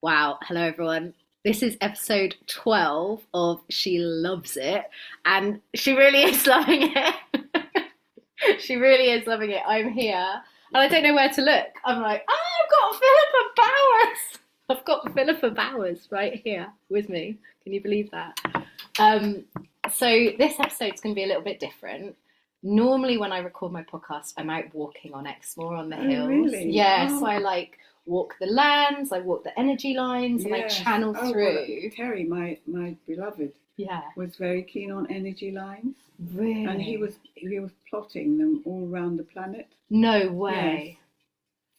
Wow. Hello, everyone. This is episode 12 of She Loves It, and she really is loving it. She really is loving it. I'm here, and I don't know where to look. I'm like, oh, I've got Philippa Bowers. I've got Philippa Bowers right here with me. Can you believe that? Um, so this episode's going to be a little bit different. Normally, when I record my podcast, I'm out walking on Exmoor on the Oh, hills. really? Yeah, so Oh, I walk the lands, I walk the energy lines, and I yes. channel Oh, well, through. Terry, my beloved, Yeah, was very keen on energy lines, and he really? was he was plotting them all around the planet. No Yes. way.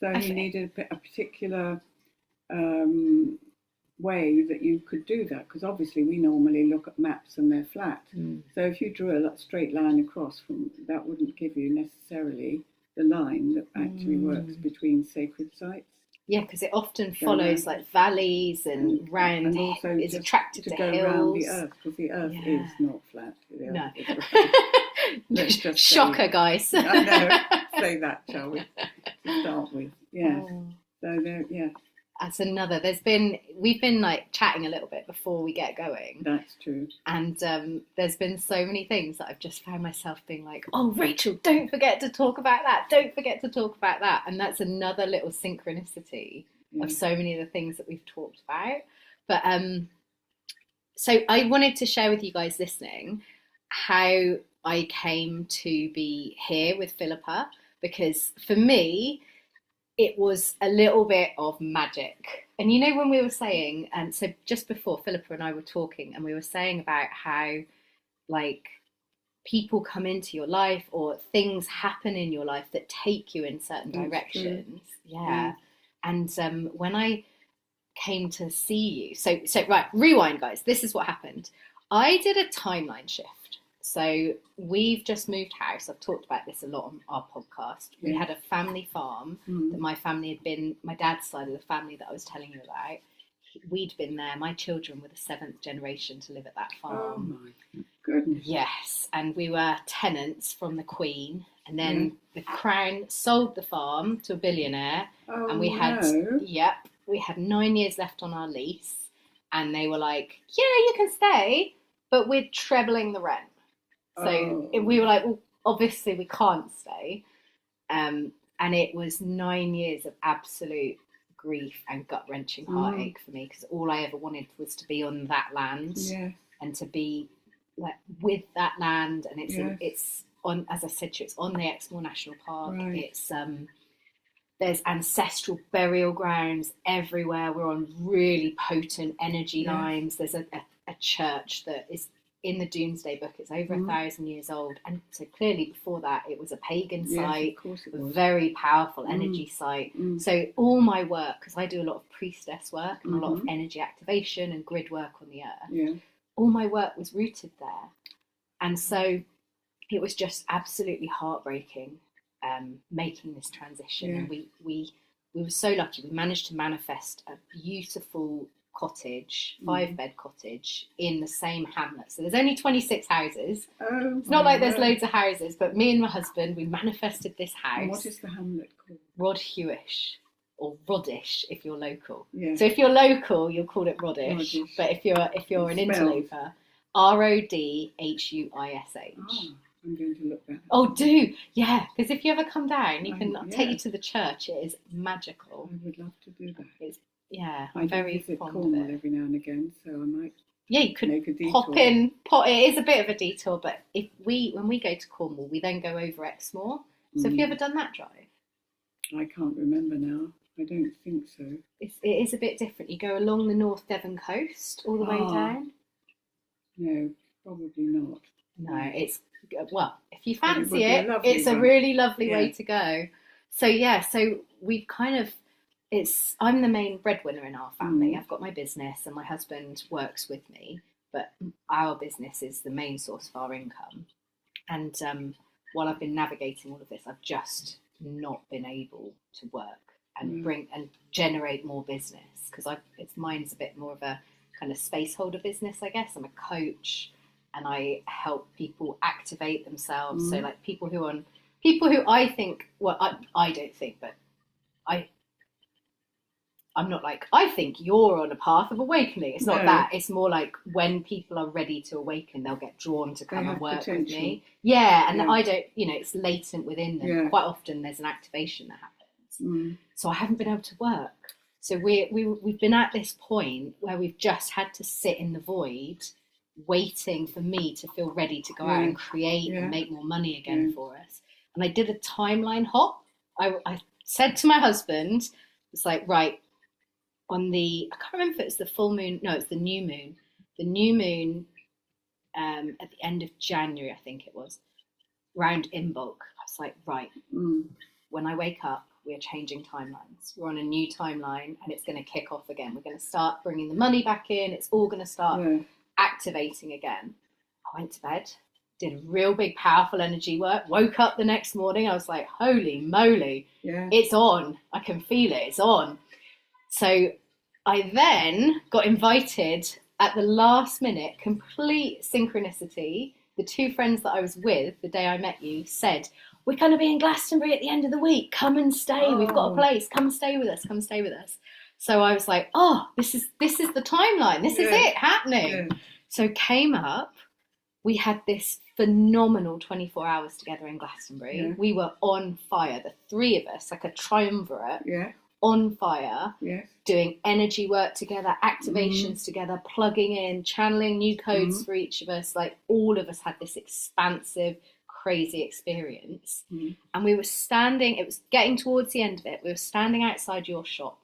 So I he f- needed a particular um, way that you could do that, because obviously we normally look at maps and they're flat. Mm. So if you drew a straight line across from that, wouldn't give you necessarily the line that actually works Mm. between sacred sites. Yeah, because it often Go follows around. like valleys and and round, and also is just attracted to to go round the hills. earth, because the earth is Yeah, not flat. The earth no. is round. Let's just say, Shocker, guys. I know, say that, shall we, to start with? Yes. Oh. So there, yeah, That's another. We've been like chatting a little bit before we get going, that's true. and there's been so many things that I've just found myself being like, "Oh, Rachel, don't forget to talk about that. Don't forget to talk about that." And that's another little synchronicity of Yeah. so many of the things that we've talked about. But so I wanted to share with you guys listening how I came to be here with Philippa, because for me it was a little bit of magic. And you know, when we were saying, so just before Philippa and I were talking, and we were saying about how, like, people come into your life or things happen in your life that take you in certain That's true. directions. Yeah. Yeah. And when I came to see you, so right, rewind, guys. This is what happened. I did a timeline shift. So we've just moved house. I've talked about this a lot on our podcast. We Yeah. had a family farm that Mm. my family had been, my dad's side of the family that I was telling you about. We'd been there. My children were the seventh generation to live at that Oh farm. my goodness. Yes, and we were tenants from the Queen, and Yeah. then the Crown sold the farm to a billionaire, Oh and we had, no. yep, we had 9 years left on our lease, and they were like, "Yeah, you can stay, but we're trebling the rent." So Oh. we were like, "Well, obviously we can't stay," and it was 9 years of absolute grief and gut wrenching Mm. heartache for me, because all I ever wanted was to be on that land Yes. and to be like with that land. And Yes. it's on, as I said to you, it's on the Exmoor National Park. Right. It's there's ancestral burial grounds everywhere. We're on really potent energy Yes. lines. There's a church that is in the Doomsday Book. It's over 1,000 years old, and so clearly before that it was a pagan Yes, site, of course it a was. very powerful Mm. energy site. Mm. So all my work, because I do a lot of priestess work and a lot of Mm-hmm. energy activation and grid work on the earth, Yeah. all my work was rooted there. And so it was just absolutely heartbreaking, making this transition. Yeah. And we were so lucky. We managed to manifest a beautiful cottage, Mm. 5-bed cottage in the same hamlet. So there's only 26 houses. Oh It's not my like there's word. loads of houses, but me and my husband, we manifested this And what house, is the hamlet called? Rodhewish, or Rodish if you're local. Yeah. So if you're local, you'll call it Rodish. Rodish. But if you're an It's spelled. interloper, Rodhuish. Oh, I'm going to look that up. Oh, do, yeah, because if you ever come down, you can Yeah. take you to the church. It is magical. I would love to do that. It's, yeah, I I'm do very visit fond Cornwall of it. every now and again, so I might Yeah, you could make a detour. pop in. It is a bit of a detour, but when we go to Cornwall, we then go over Exmoor. So have you ever done that drive? I can't remember now. I don't think so. It is a bit different. You go along the North Devon coast all the way Ah. down. No, probably not. No, it's, well, if you But it would fancy be a it, lovely it's a one. really lovely Yeah. way to go. So yeah, so we've kind of, I'm the main breadwinner in our family. Mm. I've got my business and my husband works with me, but our business is the main source of our income. And while I've been navigating all of this, I've just not been able to work and bring and generate more business, because mine's a bit more of a kind of space holder business, I guess. I'm a coach and I help people activate themselves. So like people who I think, well, I don't think, but I'm not like, I think you're on a path of awakening. It's not No. that. It's more like when people are ready to awaken, they'll get drawn to come They and have work potential. with me. Yeah, and Yeah. I don't, it's latent within them. Yeah. Quite often there's an activation that happens. Mm. So I haven't been able to work. So we've been at this point where we've just had to sit in the void, waiting for me to feel ready to go out and create and make more money again for us. And I did a timeline hop. I said to my husband, it's like, right, on I can't remember if it was the full moon. No, it's the new moon. The new moon at the end of January, I think it was, round Imbolc. I was like, right, when I wake up, we're changing timelines. We're on a new timeline and it's going to kick off again. We're going to start bringing the money back in. It's all going to start activating again. I went to bed, did a real big, powerful energy work, woke up the next morning. I was like, holy moly, it's on. I can feel it. It's on. So I then got invited at the last minute, complete synchronicity. The two friends that I was with the day I met you said, we're going to be in Glastonbury at the end of the week. Come and stay. Oh. We've got a place. Come stay with us. Come stay with us. So I was like, oh, this is the timeline. This is it happening. Yeah. So came up. We had this phenomenal 24 hours together in Glastonbury. Yeah. We were on fire. The three of us, like a triumvirate. Yeah. On fire, doing energy work together, activations together, plugging in, channeling new codes for each of us. Like all of us had this expansive, crazy experience. And we were standing, it was getting towards the end of it, we were standing outside your shop.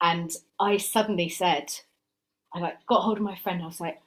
And I suddenly said, I got hold of my friend, I was like,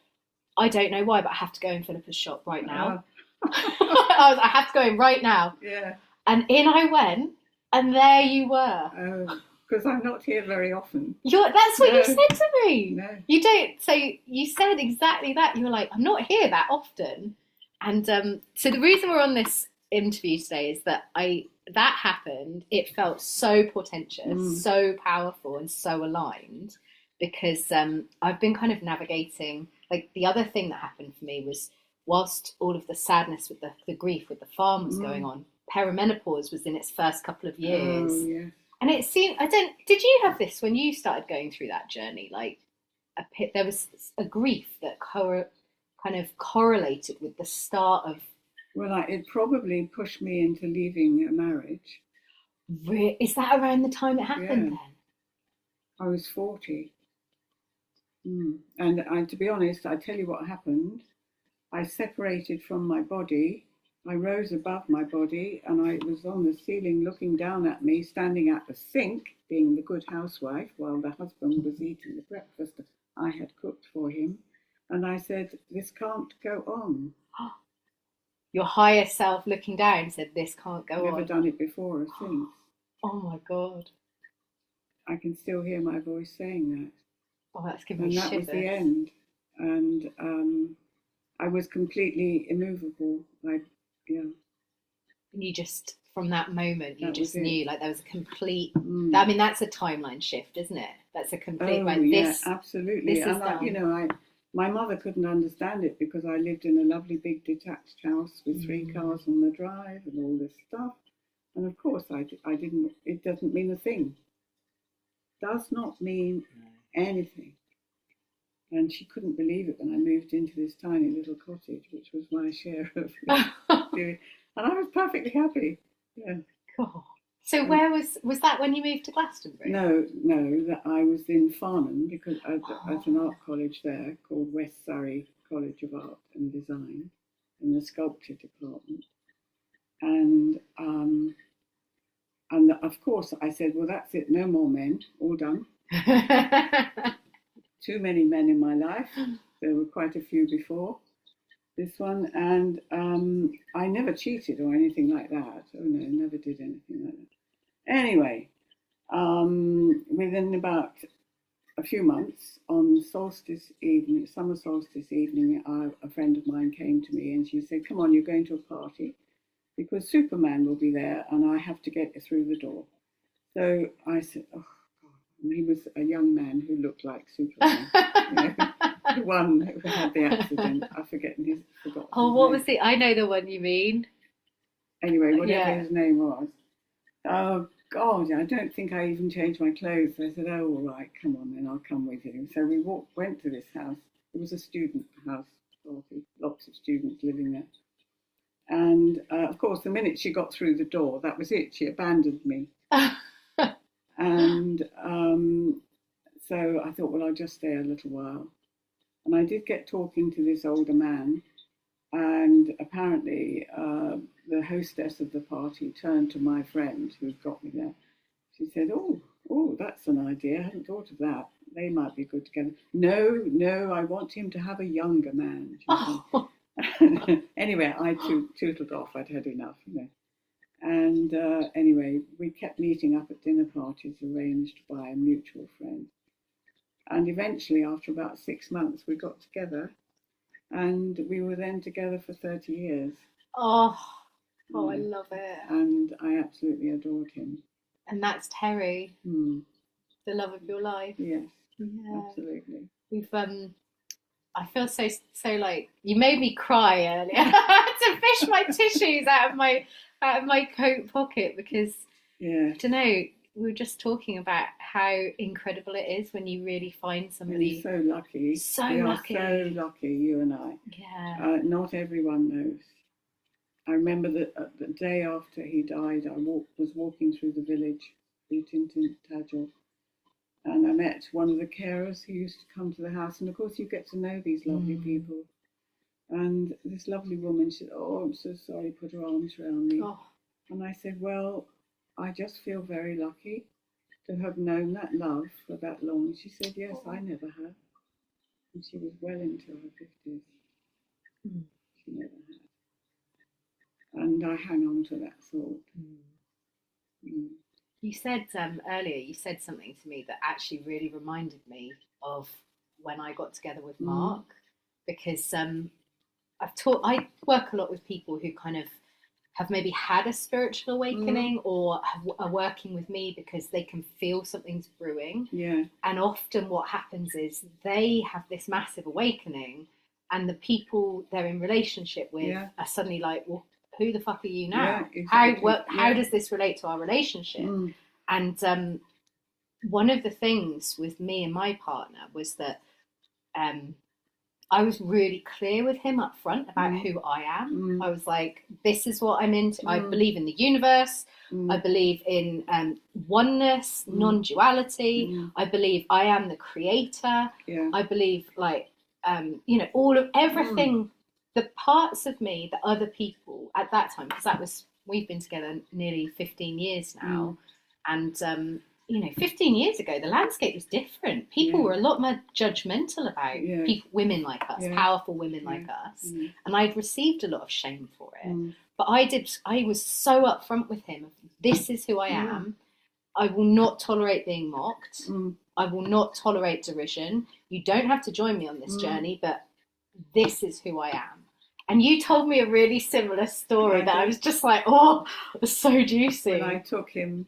I don't know why, but I have to go in Philippa's shop right now. I have to go in right now. Yeah. And in I went. And there you were. Oh, because I'm not here very often. That's what you said to me. No. You don't. So you said exactly that. You were like, I'm not here that often. And so the reason we're on this interview today is that that happened. It felt so portentous, so powerful, and so aligned because I've been kind of navigating. Like the other thing that happened for me was whilst all of the sadness with the grief with the farm was going on. Perimenopause was in its first couple of years. Oh, yeah. And it seemed, did you have this when you started going through that journey? Like there was a grief that kind of correlated with the start of... Well, it probably pushed me into leaving a marriage. Is that around the time it happened then? I was 40. And to be honest, I tell you what happened. I separated from my body. I rose above my body and I was on the ceiling looking down at me, standing at the sink, being the good housewife, while the husband was eating the breakfast I had cooked for him. And I said, this can't go on. Your higher self looking down said, this can't go on. Never done it before or since. Oh my God. I can still hear my voice saying that. Oh, that's giving me shivers. And that was the end. And I was completely immovable. And you just, from that moment, you just knew, like there was a complete. I mean, that's a timeline shift, isn't it? That's a complete. Absolutely. This is my mother couldn't understand it because I lived in a lovely big detached house with 3 cars on the drive and all this stuff, and of course I didn't. It doesn't mean a thing. Does not mean anything. And she couldn't believe it when I moved into this tiny little cottage, which was my share of doing. And I was perfectly happy. Yeah. Cool. So where was that when you moved to Glastonbury? No, that I was in Farnham because at an art college there called West Surrey College of Art and Design in the sculpture department. And of course I said, well, that's it, no more men, all done. Too many men in my life. There were quite a few before this one, and I never cheated or anything like that. Oh no, never did anything like that. Anyway, within about a few months, on solstice evening, summer solstice evening, a friend of mine came to me and she said, come on, you're going to a party because Superman will be there and I have to get through the door. So I said, oh, and he was a young man who looked like Superman. The one who had the accident. I forgot his name. Was it? I know the one you mean. Anyway, whatever his name was. God, I don't think I even changed my clothes. So I said, oh, all right, come on then, I'll come with you. So we went to this house. It was a student house, lots of students living there. And of course, the minute she got through the door, that was it. She abandoned me. And so I thought, well, I'll just stay a little while. And I did get talking to this older man. And apparently, the hostess of the party turned to my friend who'd got me there. She said, oh, that's an idea. I hadn't thought of that. They might be good together. No, I want him to have a younger man. Oh. Anyway, I tootled off. I'd had enough, And anyway, we kept meeting up at dinner parties arranged by a mutual friend. And eventually, after about 6 months, we got together. And we were then together for 30 years. Oh, I love it. And I absolutely adored him. And that's Terry, the love of your life. Yes, absolutely. We've I feel so like you made me cry earlier. I had to fish my tissues out of my coat pocket because I don't know. We were just talking about how incredible it is when you really find somebody. We're so lucky. So lucky. So lucky, you and I. Yeah. Not everyone knows. I remember that the day after he died, I was walking through the village, Tintin Tajor, and I met one of the carers who used to come to the house. And of course, you get to know these lovely people. And this lovely woman said, "Oh, I'm so sorry," put her arms around me. Oh. And I said, "Well, I just feel very lucky to have known that love for that long." And she said, "Yes, I never have." And she was well into her 50s. She never had. And I hang on to that thought. You said earlier, you said something to me that actually really reminded me of when I got together with Mark, because I work a lot with people who kind of have maybe had a spiritual awakening or are working with me because they can feel something's brewing. Yeah. And often what happens is they have this massive awakening and the people they're in relationship with are suddenly like, well, who the fuck are you now? Yeah, exactly. How does this relate to our relationship? And one of the things with me and my partner was that I was really clear with him up front about who I am. I was like, this is what I'm into. I believe in the universe. I believe in oneness, non-duality. I believe I am the creator. Yeah. I believe all of everything, the parts of me that other people at that time, because we've been together nearly 15 years now. And 15 years ago, the landscape was different. People were a lot more judgmental about women like us, powerful women like us. And I'd received a lot of shame for it. But I was so upfront with him. This is who I am. I will not tolerate being mocked. I will not tolerate derision. You don't have to join me on this journey, but this is who I am. And you told me a really similar story that I was just like, oh, it was so juicy. When I took him,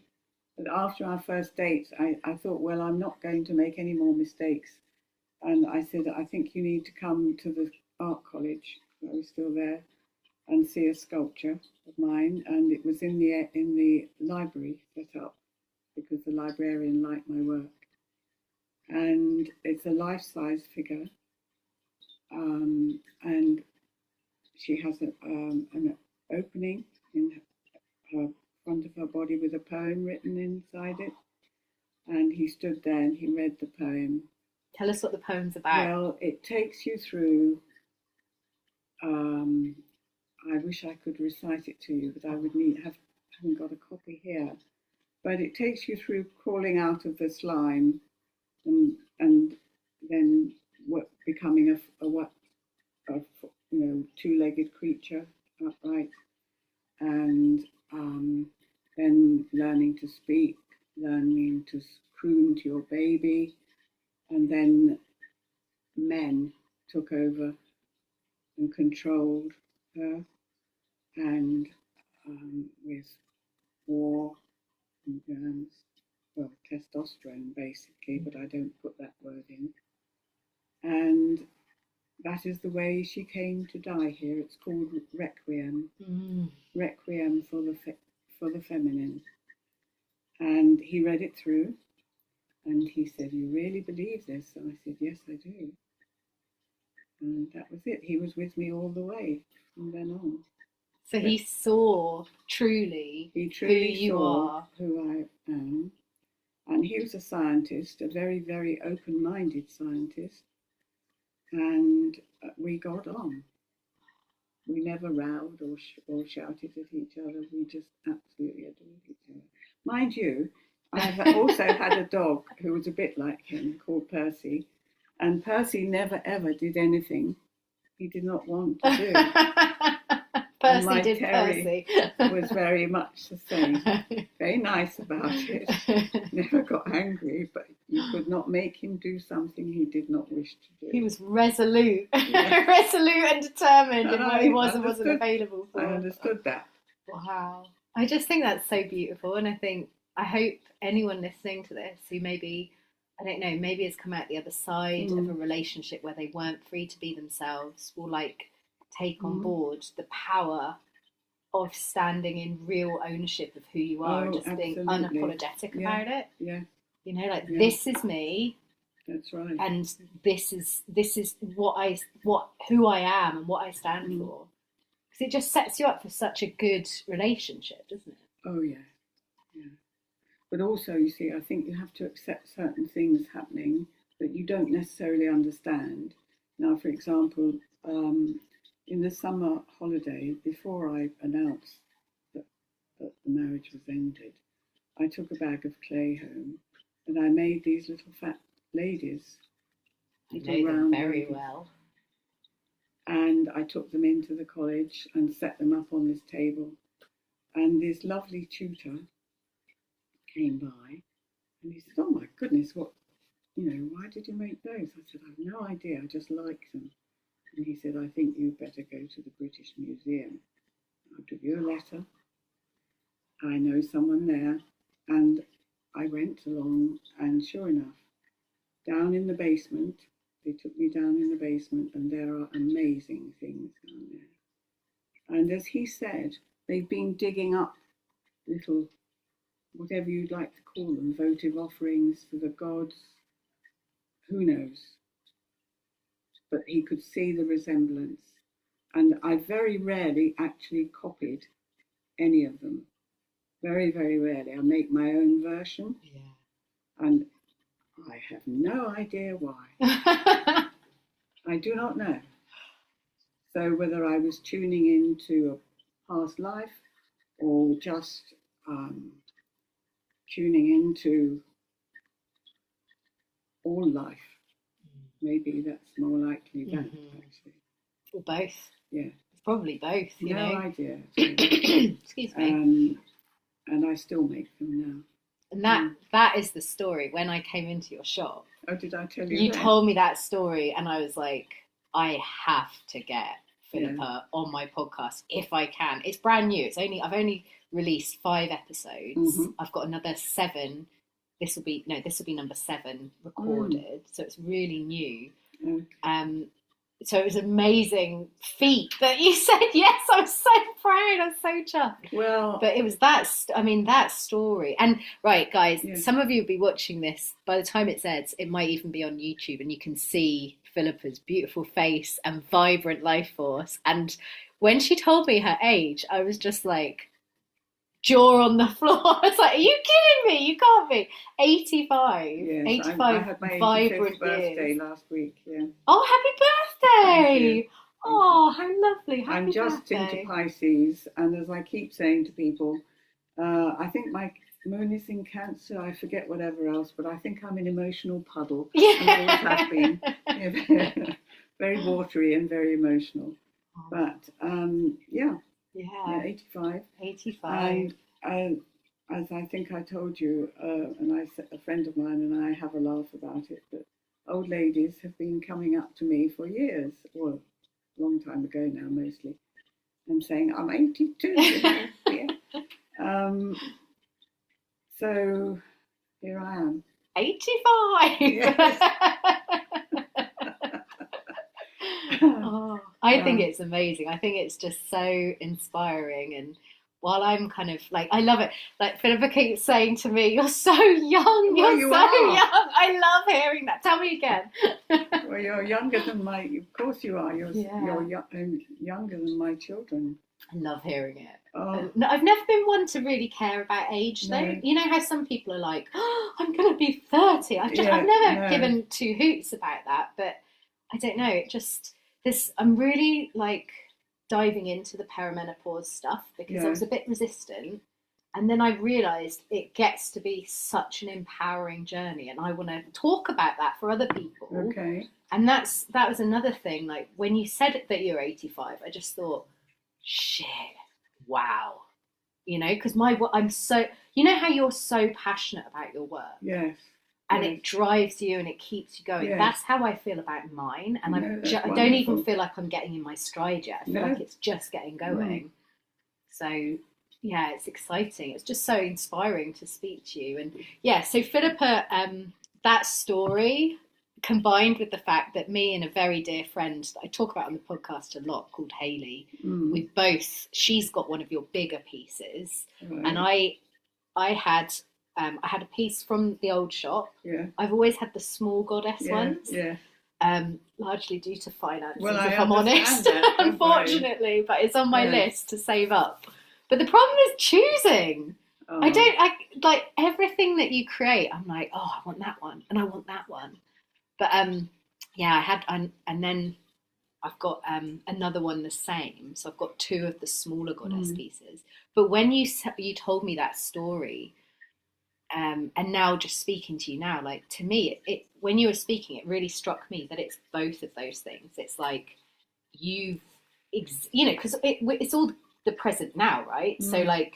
after our first date, I thought, well, I'm not going to make any more mistakes. And I said, I think you need to come to the art college. I was still there, and see a sculpture of mine. And it was in the library set up because the librarian liked my work. And it's a life-size figure. And she has an opening in her front of her body with a poem written inside it. And he stood there and he read the poem. Tell us what the poem's about. Well, it takes you through, I wish I could recite it to you, but I would haven't got a copy here. But it takes you through crawling out of the slime and then becoming a two-legged creature upright, and then learning to speak, learning to croon to your baby, and then men took over and controlled her, and with war and germs, well, testosterone basically, but I don't put that word in. And that is the way she came to die here. It's called Requiem. Requiem for the feminine. And he read it through, and he said, "You really believe this?" And I said, "Yes, I do." And that was it. He was with me all the way from then on. So he saw truly, He truly who you saw are. who I am. And he was a scientist, a very, very open-minded scientist. And we got on. We never rowed or shouted at each other. We just absolutely adored each other. Mind you, I've also had a dog who was a bit like him called Percy. And Percy never, ever did anything he did not want to do. Percy did Percy. Was very much the same. Very nice about it. Never got angry, but you could not make him do something he did not wish to do. He was resolute. Yeah. Resolute and determined in what he wasn't available for. I understood that. Wow. I just think that's so beautiful, and I hope anyone listening to this who maybe, I don't know, maybe has come out the other side of a relationship where they weren't free to be themselves will take on board the power of standing in real ownership of who you are and just being unapologetic about it. Yeah. You know, this is me. That's right. And this is who I am and what I stand for. Because it just sets you up for such a good relationship, doesn't it? Oh yeah. Yeah. But also, you see, I think you have to accept certain things happening that you don't necessarily understand. Now, for example, in the summer holiday, before I announced that the marriage was ended, I took a bag of clay home and I made these little fat ladies. I know them very well. And I took them into the college and set them up on this table. And this lovely tutor came by and he said, "Oh my goodness, why did you make those?" I said, "I have no idea, I just like them." And he said, "I think you'd better go to the British Museum. I'll give you a letter. I know someone there." And I went along, and sure enough, down in the basement, they took me down in the basement, and there are amazing things down there. And as he said, they've been digging up little, whatever you'd like to call them, votive offerings for the gods. Who knows? But he could see the resemblance. And I very rarely actually copied any of them. Very, very rarely. I make my own version. Yeah. And I have no idea why. I do not know. So whether I was tuning into a past life or just tuning into all life, maybe that's more likely that, actually. Or both. Yeah. It's probably both, you know. No idea. Excuse me. And I still make them now. And that is the story. When I came into your shop. Oh, did I tell you? You told me that story, and I was like, I have to get Philippa on my podcast if I can. It's brand new. I've only released 5 episodes. I've got another 7. This will be number 7 recorded. So it's really new. So it was an amazing feat that you said yes. I'm so proud. I'm so chuffed. Well, but it was that story. And right, guys, some of you will be watching this. By the time it's aired, it might even be on YouTube, and you can see Philippa's beautiful face and vibrant life force. And when she told me her age, I was just like, jaw on the floor. I was like, are you kidding me? You can't be. 85. Yes, 85 I had my vibrant birthday years. last week, yeah. Oh, happy birthday! Oh, how lovely. Happy I'm just birthday. into Pisces, and as I keep saying to people, I think my moon is in Cancer, I forget whatever else, but I think I'm an emotional puddle. Yeah. And always have been. Yeah, very watery and very emotional. But, yeah, 85. 85. And as I think I told you, and a friend of mine and I have a laugh about it, but old ladies have been coming up to me for years, well, a long time ago now mostly, and saying, "I'm 82. You know? Yeah. So here I am. 85. Yes. I think it's amazing. I think it's just so inspiring, and while I'm kind of like, I love it. Like Philippa keeps saying to me, "You're so young. Well, You're you so are. young." I love hearing that. Tell me again. Well, you're younger than my. Of course you are. You're younger than my children. I love hearing it. Oh, No, I've never been one to really care about age, though. no. You know how some people are like, "Oh, I'm going to be 30." I've Yeah, never no. given two hoots about that, but I don't know. It just this. I'm really like diving into the perimenopause stuff because I Yeah. was a bit resistant, and then I realised it gets to be such an empowering journey, and I want to talk about that for other people. Okay. And that was another thing. Like when you said that you're 85, I just thought, shit, wow, you know, because I'm so, you know how you're so passionate about your work, Yes. and yes. it drives you and it keeps you going. Yes. that's how I feel about mine, and I don't even feel like I'm getting in my stride yet. I feel like it's just getting going. So yeah, it's exciting. It's just so inspiring to speak to you. And yeah, so Philippa, that story combined with the fact that me and a very dear friend that I talk about on the podcast a lot called Hayley, we both, she's got one of your bigger pieces, and I had a piece from the old shop. Yeah. I've always had the small goddess ones. Yeah. Largely due to finances, Well, if I'm honest, unfortunately, but it's on my list to save up. But the problem is choosing. I like everything that you create. I'm like, oh, I want that one, and I want that one. But yeah, I had, and then I've got another one the same. So I've got two of the smaller goddess pieces. But when you told me that story, and now just speaking to you now, like to me, it when you were speaking, it really struck me that it's both of those things. It's like you know, because it's all the present now, right? So like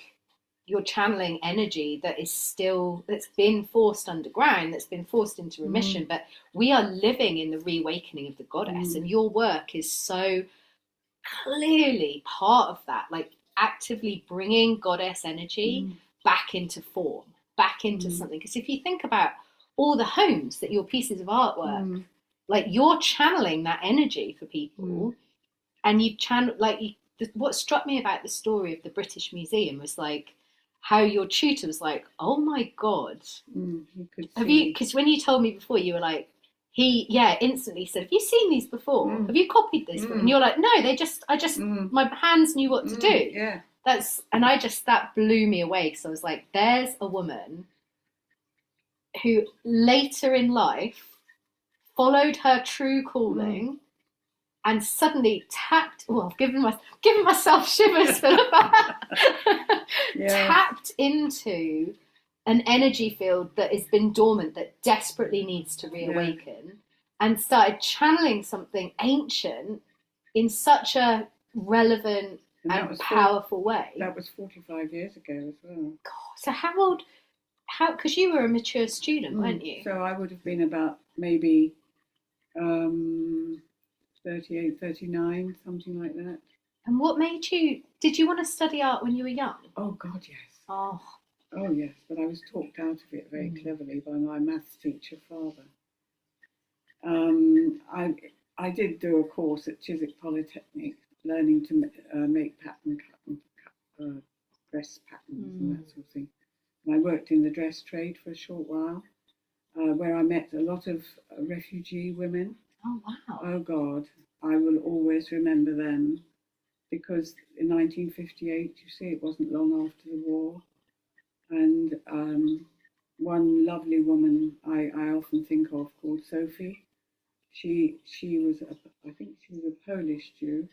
you're channeling energy that's been forced underground, that's been forced into remission, but we are living in the reawakening of the goddess, and your work is so clearly part of that, like actively bringing goddess energy back into form, back into something. Because if you think about all the homes that your pieces of artwork, like you're channeling that energy for people, and you've channeled, like what struck me about the story of the British Museum was like how your tutor was like, oh my god, because when you told me before, you were like, he instantly said, have you seen these before? Have you copied this? And you're like, no, my hands knew what to do. Yeah. That blew me away, because I was like, there's a woman who later in life followed her true calling and suddenly giving myself shivers, Philippa, tapped into an energy field that has been dormant, that desperately needs to reawaken, and started channeling something ancient in such a relevant and powerful way. That was 45 years ago as well. God, so because you were a mature student, weren't you? So I would have been about maybe 38, 39, something like that. And what made did you want to study art when you were young? Oh, God, yes. Oh, yes, but I was talked out of it very cleverly by my maths teacher father. I did do a course at Chiswick Polytechnic, learning to make dress patterns and that sort of thing. And I worked in the dress trade for a short while, where I met a lot of refugee women. Oh, wow. Oh, God, I will always remember them, because in 1958, you see, it wasn't long after the war. And one lovely woman I often think of, called Sophie, she was, I think she was a Polish Jew,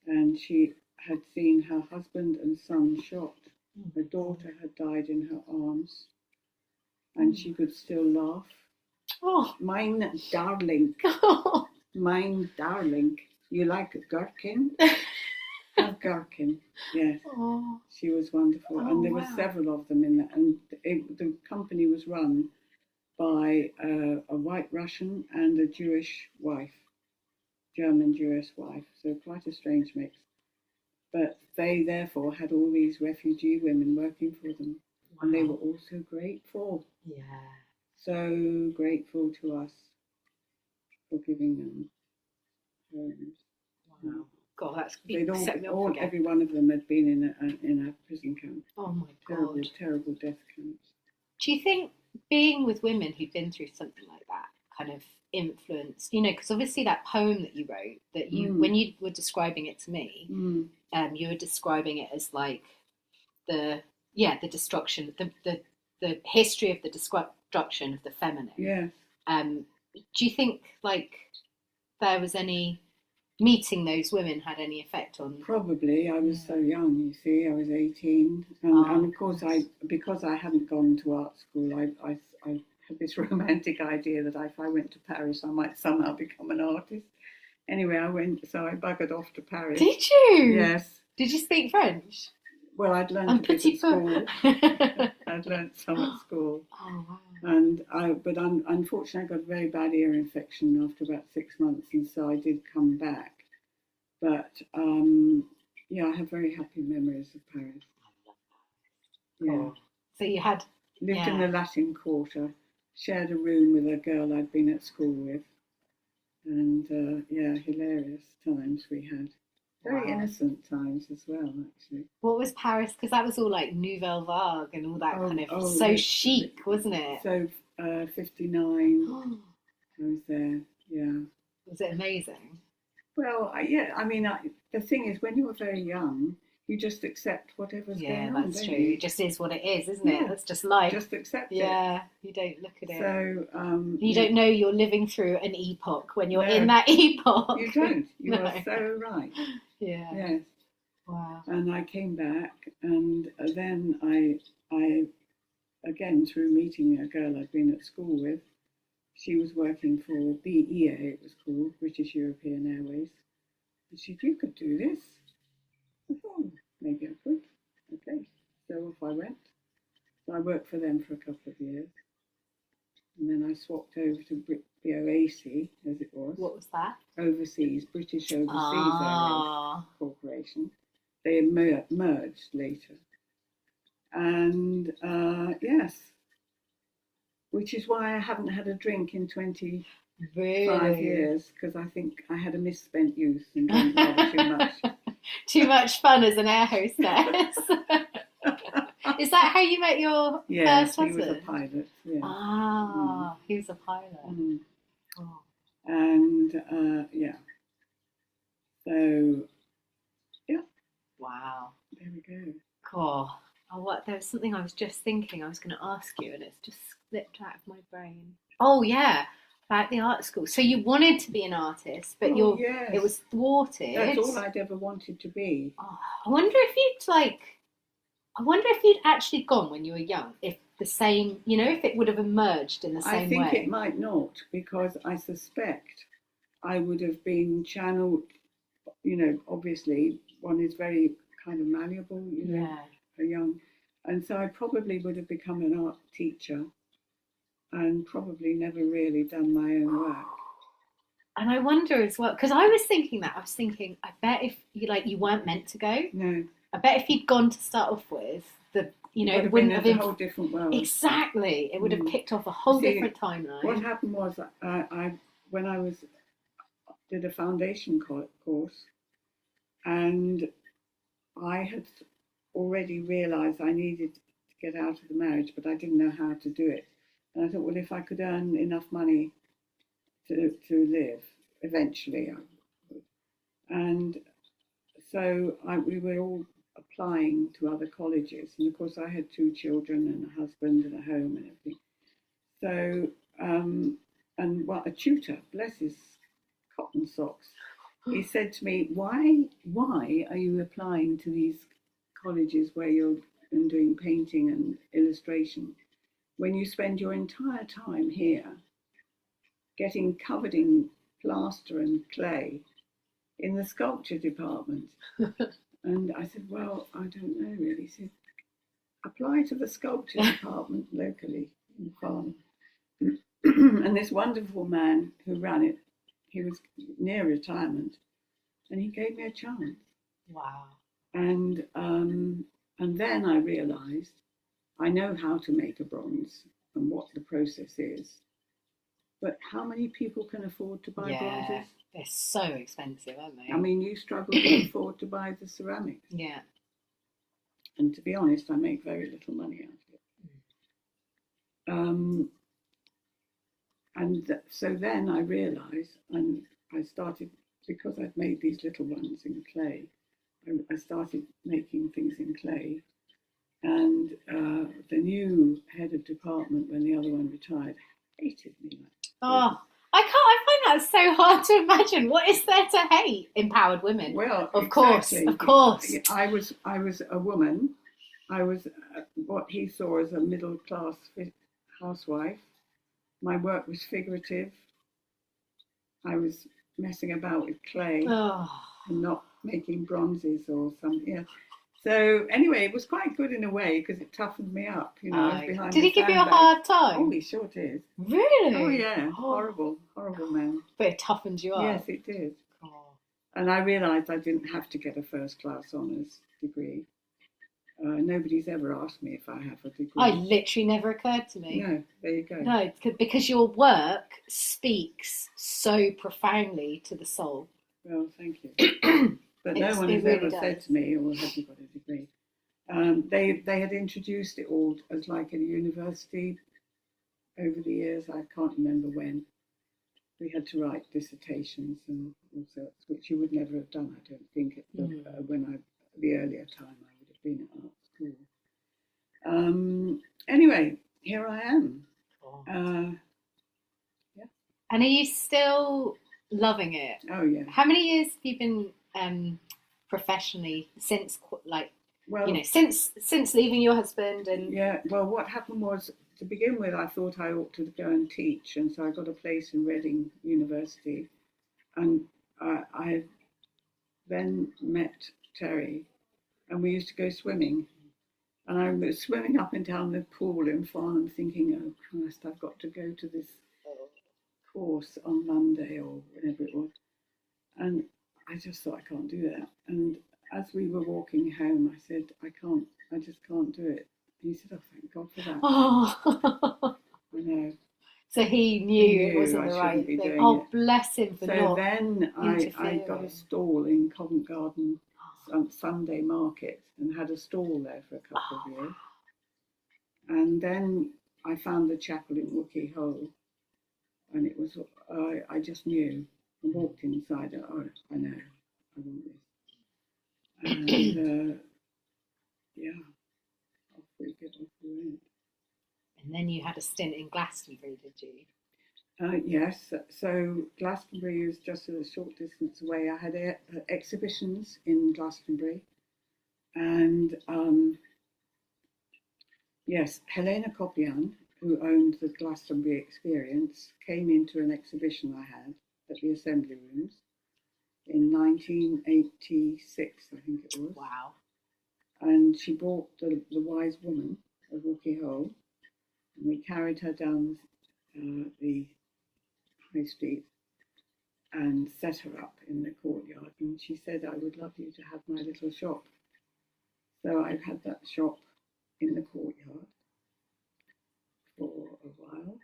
and she had seen her husband and son shot. Her daughter had died in her arms, and she could still laugh. Oh, mine darling, mine darling. You like a gherkin? Have gherkin. Yes. Oh. She was wonderful, and there were several of them in that. And the company was run by a white Russian and a Jewish wife, German Jewish wife. So quite a strange mix. But they therefore had all these refugee women working for them, and they were all so grateful. Yeah. So grateful to us for giving them homes. Wow. God, that's They'd set me off again. every one of them had been in a prison camp. Oh my Terrible, God. terrible death camps. Do you think being with women who've been through something like that kind of influenced, because obviously that poem that you wrote, that you, when you were describing it to me, you were describing it as like the destruction, the history of the destruction of the feminine. Yes. Do you think like there was any meeting those women had any effect on? Probably. I was so young, you see. I was 18, and of course, because I hadn't gone to art school, I had this romantic idea that if I went to Paris, I might somehow become an artist. Anyway, I buggered off to Paris. Did you? Yes. Did you speak French? Well, I'd learned a bit at school. I'd learned some at school. Oh, wow. But unfortunately, I got a very bad ear infection after about 6 months, and so I did come back. But I have very happy memories of Paris. Yeah. Oh. So you had lived in the Latin Quarter, shared a room with a girl I'd been at school with, and hilarious times we had. Very innocent times as well, actually. What was Paris? Because that was all like Nouvelle Vague and all that kind of chic, wasn't it? So 59, I was there, yeah. Was it amazing? Well, the thing is, when you were very young, you just accept whatever's going on. Yeah, that's true. It just is what it is, isn't it? That's just life. Just accept it. Yeah, you don't look at it. So you don't know you're living through an epoch when you're in that epoch. You don't. You are so right. Yeah. Yes. Wow. And I came back, and then I again, through meeting a girl I'd been at school with, she was working for BEA, it was called, British European Airways. And she said, "You could do this." I thought, maybe I could. Okay, so off I went. So I worked for them for a couple of years. And then I swapped over to BOAC, as it was. What was that? Overseas, British Overseas Airways Corporation. They merged later. And yes, which is why I haven't had a drink in 25 years, because I think I had a misspent youth and drank rather too much. Too much fun as an air hostess. Is that how you met your first husband? He was a pilot. Yeah. He was a pilot. Mm. Oh. And so yeah. Wow. There we go. Cool. Oh, there was something I was just thinking I was going to ask you, and it's just slipped out of my brain. Oh yeah, about the art school. So you wanted to be an artist, but it was thwarted. That's all I'd ever wanted to be. Oh, I wonder if you'd actually gone when you were young, if the same, if it would have emerged in the same way. I think it might not, because I suspect I would have been channeled, obviously one is very kind of malleable, young. And so I probably would have become an art teacher and probably never really done my own work. And I wonder as well, because I was thinking, I bet if you weren't meant to go. No. I bet if you'd gone to start off with, it wouldn't have been a whole different world. Exactly, it would have kicked off a whole different timeline. What happened was, when I did a foundation course, and I had already realised I needed to get out of the marriage, but I didn't know how to do it. And I thought, well, if I could earn enough money to live, eventually I would. And so we were all applying to other colleges, and of course I had 2 children and a husband and a home and everything. So a tutor, bless his cotton socks, he said to me, why are you applying to these colleges where you're doing painting and illustration when you spend your entire time here getting covered in plaster and clay in the sculpture department? And I said, well, I don't know really. He said, apply to the sculpture department locally in Farnham. And this wonderful man who ran it, he was near retirement, and he gave me a chance. Wow. And then I realised I know how to make a bronze and what the process is, but how many people can afford to buy bronzes? They're so expensive, aren't they? I mean, you struggle to afford to buy the ceramics. Yeah. And to be honest, I make very little money out of it. So then I realised, and I started, because I'd made these little ones in clay, I started making things in clay. And the new head of department, when the other one retired, hated me. Oh, I find that so hard to imagine. What is there to hate? Empowered women. Well, of exactly. course. I was a woman. I was what he saw as a middle class housewife. My work was figurative. I was messing about with clay and not making bronzes or something. Yeah. So anyway, it was quite good in a way because it toughened me up. You know, I was behind. Did he give you a hard time? Oh, he sure did. Really? Oh yeah, horrible man. But it toughened you up. Yes, it did. Oh. And I realised I didn't have to get a first class honours degree. Nobody's ever asked me if I have a degree. I literally never occurred to me. No, there you go. No, because your work speaks so profoundly to the soul. Well, thank you. But no one has really ever said to me, "Well, have you got a degree?" They had introduced it all as like a university over the years. I can't remember when. We had to write dissertations and all sorts, which you would never have done, I don't think, the earlier time I would have been at art school. Anyway, here I am. Yeah. And are you still loving it? Oh yeah. How many years have you been professionally since since leaving your husband? And yeah, well, what happened was, to begin with, I thought I ought to go and teach, and so I got a place in Reading University, and I then met Terry, and we used to go swimming, and I was swimming up and down the pool in Farnham thinking, oh Christ, I've got to go to this course on Monday or whenever it was, and I just thought, I can't do that. And as we were walking home, I said, I just can't do it. And he said, oh, thank God for that. Oh. I know. So he knew it wasn't the right thing. Oh, bless him for not. So then I got a stall in Covent Garden Sunday market and had a stall there for a couple of years. And then I found the chapel in Wookey Hole, and it was, I just knew. I walked inside, I know, I want this. And yeah, off we went. And then you had a stint in Glastonbury, did you? Yes, so Glastonbury was just a short distance away. I had exhibitions in Glastonbury, and yes, Helena Kopian, who owned the Glastonbury Experience, came into an exhibition I had at the Assembly Rooms in 1986, I think it was. Wow. And she brought the Wise Woman of Wookey Hole, and we carried her down the High Street and set her up in the courtyard, and she said, I would love you to have my little shop. So I've had that shop in the courtyard for a while,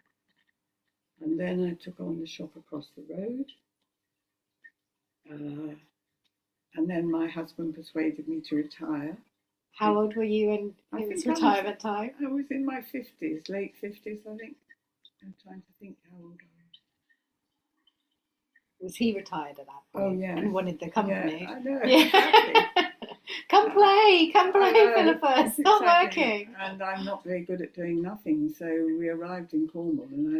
and then I took on the shop across the road, and then my husband persuaded me to retire. How old were you in his retirement time? I was in my 50s, late 50s, I think. I'm trying to think how old I was. Was he retired at that point? Oh, yeah. And wanted the company? Yeah, I know. Yeah. Exactly. Come play, Philippa. Stop working. And I'm not very good at doing nothing, so we arrived in Cornwall, and I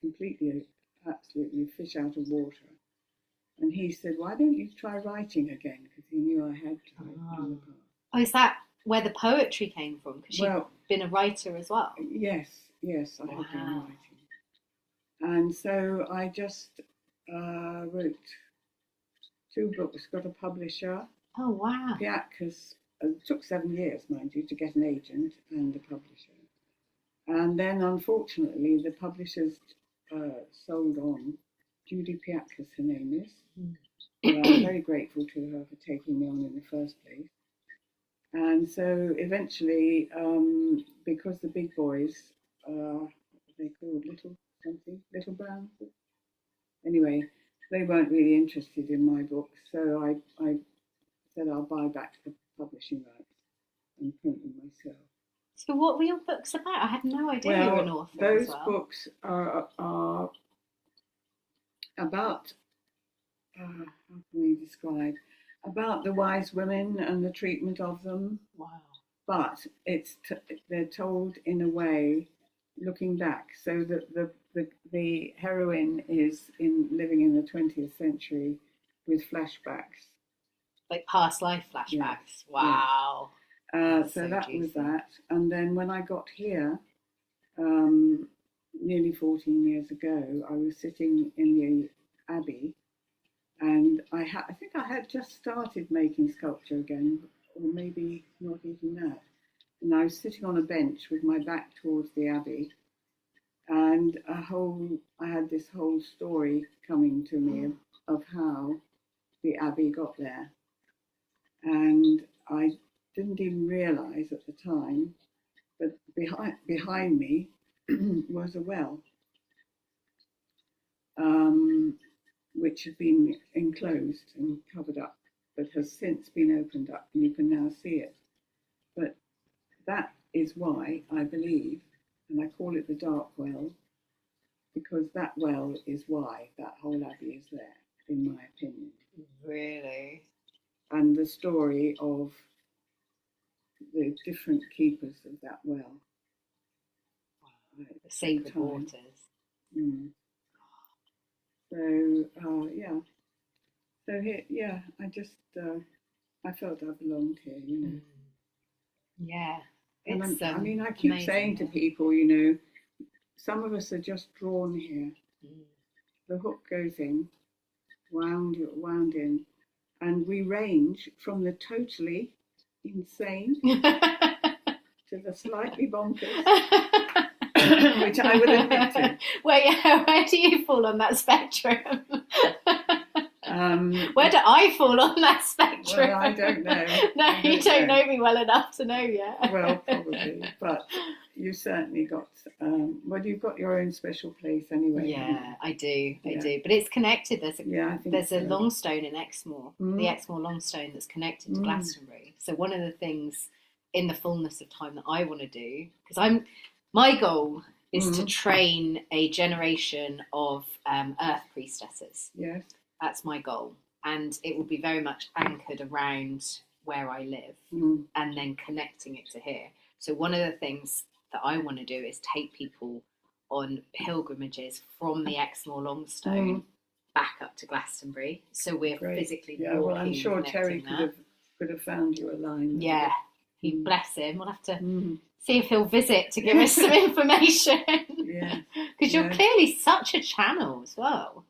was absolutely a fish out of water. And he said, why don't you try writing again? Because he knew I had tried in the past. Oh, is that where the poetry came from? Because you've been a writer as well. Yes, I have been writing. And so I just wrote 2 books, got a publisher. Oh, wow. Piatkas. It took 7 years, mind you, to get an agent and a publisher. And then, unfortunately, the publishers sold on. Judy Piatkas, her name is. I'm very grateful to her for taking me on in the first place. And so eventually, because the big boys, what are they called, Little Brown? Anyway, they weren't really interested in my books, so I said I'll buy back the publishing rights and print them myself. So what were your books about? I had no idea you were an Well, author as those well. books are about, how can we describe, about the wise women and the treatment of them. Wow. But they're told in a way, looking back, so that the heroine is living in the 20th century with flashbacks. Like past life flashbacks. Yeah. Wow. So that juicy. Was that. And then when I got here, nearly 14 years ago, I was sitting in the Abbey, and I think I had just started making sculpture again, or maybe not even that. And I was sitting on a bench with my back towards the Abbey, and I had this whole story coming to me of how the Abbey got there. And I didn't even realise at the time, but behind me was a well, which had been enclosed and covered up, but has since been opened up, and you can now see it. But that is why I believe, and I call it the Dark Well, because that well is why that whole Abbey is there, in my opinion. Really? And the story of the different keepers of that well. Wow. The sacred waters. Mm. So, yeah. So here, yeah, I just, I felt I belonged here, you know. Yeah. And I mean, I keep saying to people, you know, some of us are just drawn here. The hook goes in, wound in, and we range from the totally insane to the slightly bonkers, which I will admit to. Where do you fall on that spectrum? Where do I fall on that spectrum? Well, I don't know. No, you don't know me well enough to know yet. Well, probably, but you certainly got, well, you've got your own special place anyway. Yeah, I do, but it's connected. There's a Longstone in Exmoor, the Exmoor Longstone that's connected to Glastonbury. So one of the things in the fullness of time that I want to do, because my goal is to train a generation of earth priestesses. Yes. That's my goal. And it will be very much anchored around where I live and then connecting it to here. So one of the things that I want to do is take people on pilgrimages from the Exmoor Longstone back up to Glastonbury. So we're physically walking. Well, I'm sure Terry could have found you a line. Yeah, he bless him. We'll have to see if he'll visit to give us some information. Yeah, because you're clearly such a channel as well.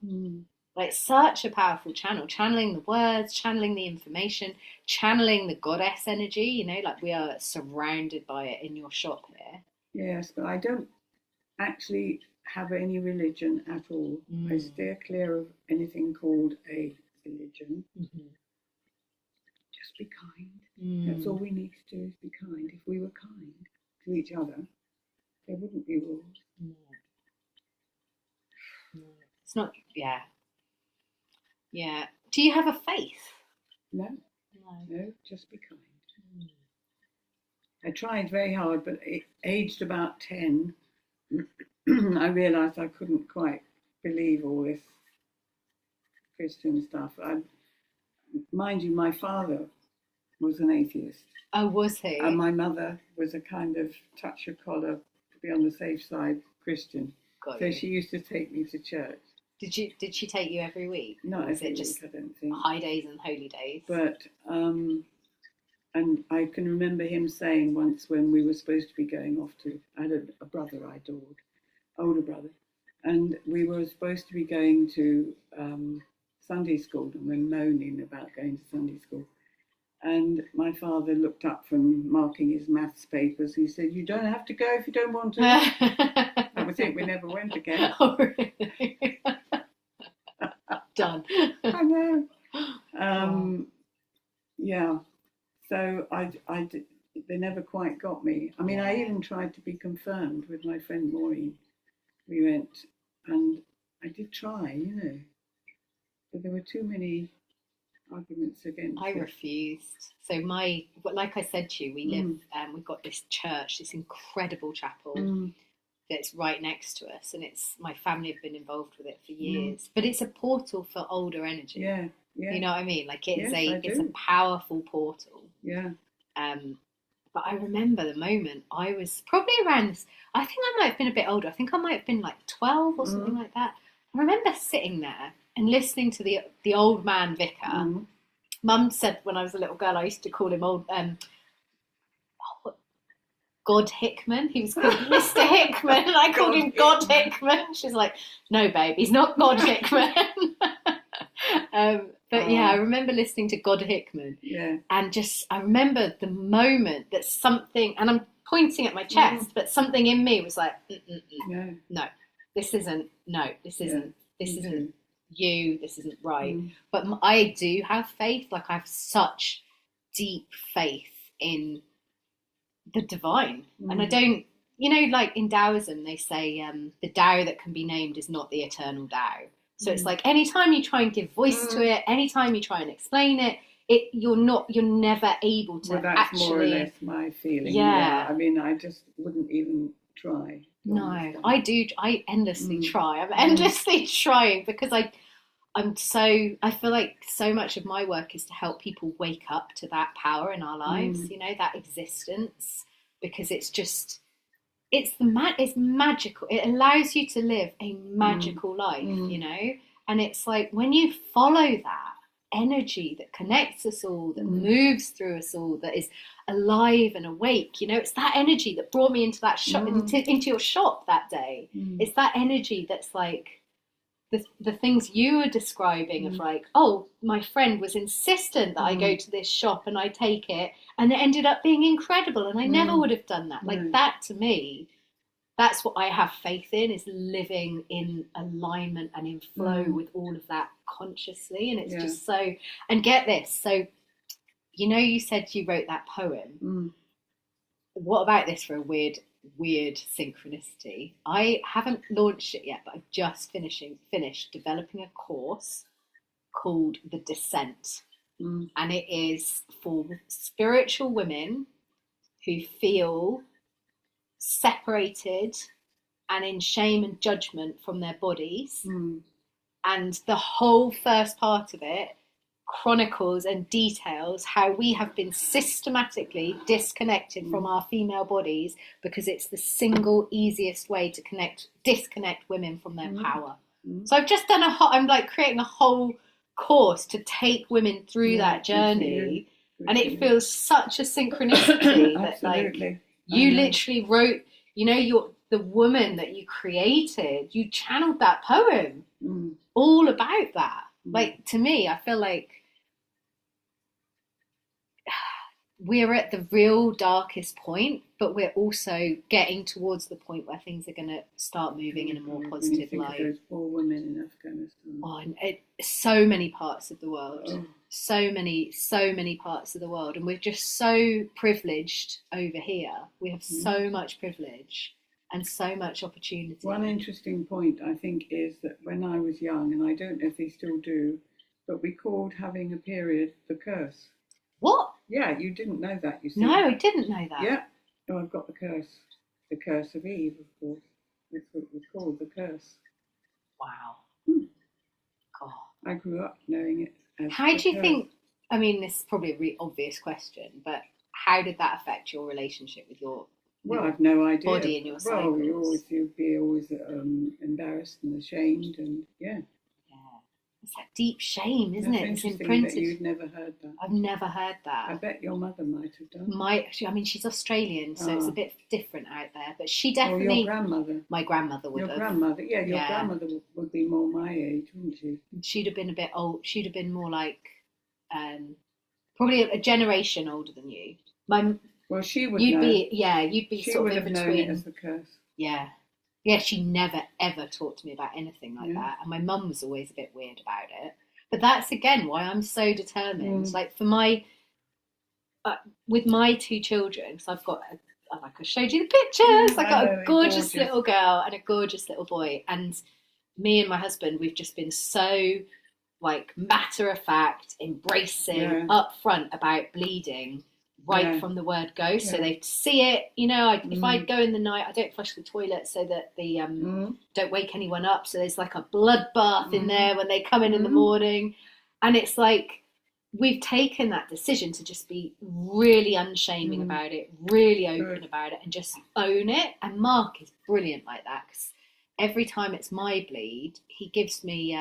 Like such a powerful channel, channeling the words, channeling the information, channeling the goddess energy, you know, like we are surrounded by it in your shop here. Yes, but I don't actually have any religion at all. I steer clear of anything called a religion. Just be kind. That's all we need to do, is be kind. If we were kind to each other, there wouldn't be rules. It's not, Yeah. Do you have a faith? No, just be kind. I tried very hard, but aged about 10, I realised I couldn't quite believe all this Christian stuff. Mind you, my father was an atheist. Oh, was he? And my mother was a kind of touch your collar, to be on the safe side, Christian. So she used to take me to church. Did she take you every week? Not every week, just I don't think. High days and holy days? But, and I can remember him saying once when we were supposed to be going off to, I had a brother I adored, older brother, and we were supposed to be going to Sunday school, and we're moaning about going to Sunday school. And my father looked up from marking his maths papers. He said, "You don't have to go if you don't want to." I would think we never went again. Oh, really? Done. I know. Yeah. So they never quite got me. I mean, I even tried to be confirmed with my friend Maureen. We went, and I did try, you know. but there were too many arguments against I it. refused. So like I said to you, we live, we've got this church, this incredible chapel that's right next to us, and it's my family have been involved with it for years. But it's a portal for older energy. Yeah. You know what I mean? Like it's Yes, it's a powerful portal. Yeah. But I remember the moment I was probably around. I think I might have been a bit older. I think I might have been like 12 or something like that. I remember sitting there and listening to the old man vicar. Mum said when I was a little girl, I used to call him old God Hickman. He was called Mr. Hickman, and I called him God Hickman. She's like, no, babe, he's not God Hickman. But yeah, I remember listening to God Hickman. Yeah. And I remember the moment that something, and I'm pointing at my chest, but something in me was like, no, this isn't you, this isn't right. But I do have faith. Like I have such deep faith in the divine. And I don't, like in Taoism, they say the Tao that can be named is not the eternal Tao. So it's like anytime you try and give voice to it, anytime you try and explain it, you're never able to that's actually. More or less my feeling. Yeah. I mean, I just wouldn't even try. No, I do. I endlessly try. I'm endlessly trying because I feel like so much of my work is to help people wake up to that power in our lives, that existence, because it's magical. It allows you to live a magical life, and it's like when you follow that energy that connects us all, that moves through us all, that is alive and awake, it's that energy that brought me into that shop, into your shop that day. It's that energy that's like the things you were describing of like, oh, my friend was insistent that I go to this shop and I take it, and it ended up being incredible, and I never would have done that. Like that to me, that's what I have faith in, is living in alignment and in flow with all of that consciously. And it's just so, and get this, so you said you wrote that poem. What about this for a weird synchronicity? I haven't launched it yet, but I've just finished developing a course called The Descent. And it is for spiritual women who feel separated and in shame and judgment from their bodies. And the whole first part of it chronicles and details how we have been systematically disconnected from our female bodies, because it's the single easiest way to disconnect women from their power. So I've just done I'm like creating a whole course to take women through that journey, and it feels such a synchronicity that like you literally wrote, the woman that you created, you channeled that poem all about that. Like, to me, I feel like we're at the real darkest point, but we're also getting towards the point where things are going to start moving in a more positive light. Those poor women in Afghanistan. And so many parts of the world, so many parts of the world, and we're just so privileged over here. We have so much privilege and so much opportunity. One interesting point, I think, is that when I was young, and I don't know if they still do, but we called having a period the curse. What? Yeah, you didn't know that, you see. No, I didn't know that. Yeah. Oh, I've got the curse of Eve, of course. That's what it was called, the curse. Wow. God. I grew up knowing it as How do you curse. think, I mean, this is probably a really obvious question, but how did that affect your relationship with your I've no idea. Body and your cycles? Well, you'd be always embarrassed and ashamed, and it's that deep shame, isn't it? It's imprinted. That you'd never heard that. I've never heard that. I bet your mother might have done. I mean, she's Australian, so it's a bit different out there. But she definitely. Your grandmother. My grandmother would have. Your grandmother, your grandmother would be more my age, wouldn't she? She'd have been a bit old. She'd have been more like, probably a generation older than you. Well, she would. You'd be she sort would of in have between. known it as the curse. Yeah, she never ever talked to me about anything like that, and my mum was always a bit weird about it. But that's again why I'm so determined. Like for with my two children, because I've got, like I showed you the pictures, I've got a gorgeous little girl and a gorgeous little boy, and me and my husband, we've just been so like matter of fact, embracing, upfront about bleeding right from the word go. So they see it, you know. If I go in the night, I don't flush the toilet so that the don't wake anyone up. So there's like a bloodbath in there when they come in the morning, and it's like we've taken that decision to just be really unshaming about it, really open about it, and just own it. And Mark is brilliant like that, because every time it's my bleed, he gives me